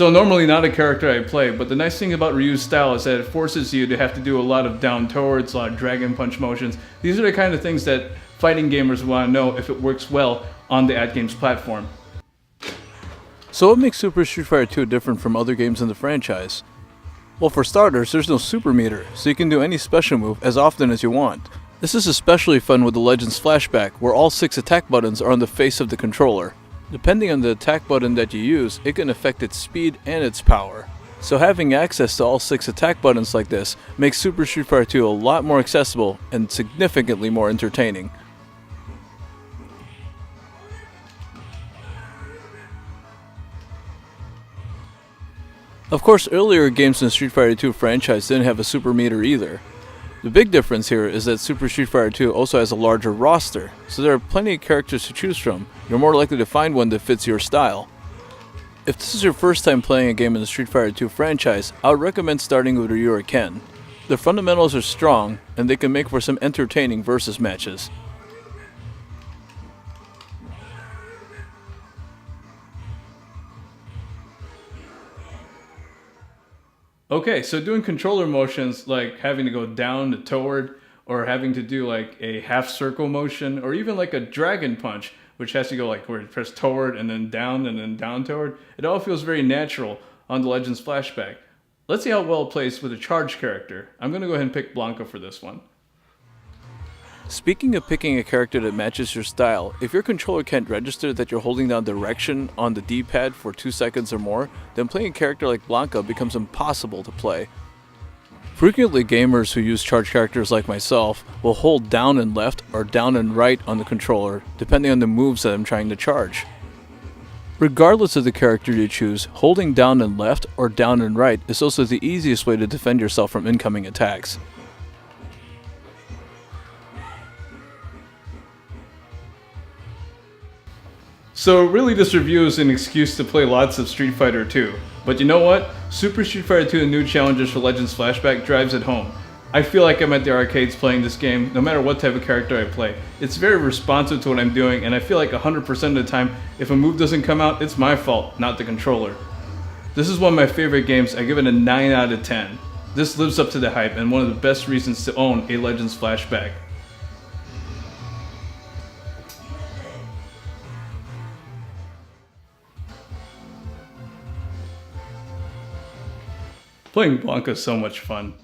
So normally not a character I play, but the nice thing about Ryu's style is that it forces you to have to do a lot of down towards, a lot of dragon punch motions. These are the kind of things that fighting gamers want to know if it works well on the AtGames platform. So what makes Super Street Fighter 2 different from other games in the franchise? Well, for starters, there's no super meter, so you can do any special move as often as you want. This is especially fun with the Legends Flashback, where all 6 attack buttons are on the face of the controller. Depending on the attack button that you use, it can affect its speed and its power. So having access to all 6 attack buttons like this makes Super Street Fighter 2 a lot more accessible and significantly more entertaining. Of course, earlier games in the Street Fighter 2 franchise didn't have a super meter either. The big difference here is that Super Street Fighter 2 also has a larger roster, so there are plenty of characters to choose from. You're more likely to find one that fits your style. If this is your first time playing a game in the Street Fighter 2 franchise, I would recommend starting with Ryu or Ken. Their fundamentals are strong, and they can make for some entertaining versus matches. Okay, so doing controller motions like having to go down to toward, or having to do like a half circle motion, or even like a dragon punch, which has to go like where you press toward and then down toward, it all feels very natural on the Legends Flashback. Let's see how well it plays with a charged character. I'm going to go ahead and pick Blanka for this one. Speaking of picking a character that matches your style, if your controller can't register that you're holding down direction on the D-pad for 2 seconds or more, then playing a character like Blanka becomes impossible to play. Frequently, gamers who use charged characters like myself will hold down and left or down and right on the controller, depending on the moves that I'm trying to charge. Regardless of the character you choose, holding down and left or down and right is also the easiest way to defend yourself from incoming attacks. So really this review is an excuse to play lots of Street Fighter 2. But you know what? Super Street Fighter 2 and new challenges for Legends Flashback drives it home. I feel like I'm at the arcades playing this game, no matter what type of character I play. It's very responsive to what I'm doing, and I feel like 100% of the time, if a move doesn't come out, it's my fault, not the controller. This is one of my favorite games. I give it a 9 out of 10. This lives up to the hype, and one of the best reasons to own a Legends Flashback. Playing Blanka is so much fun.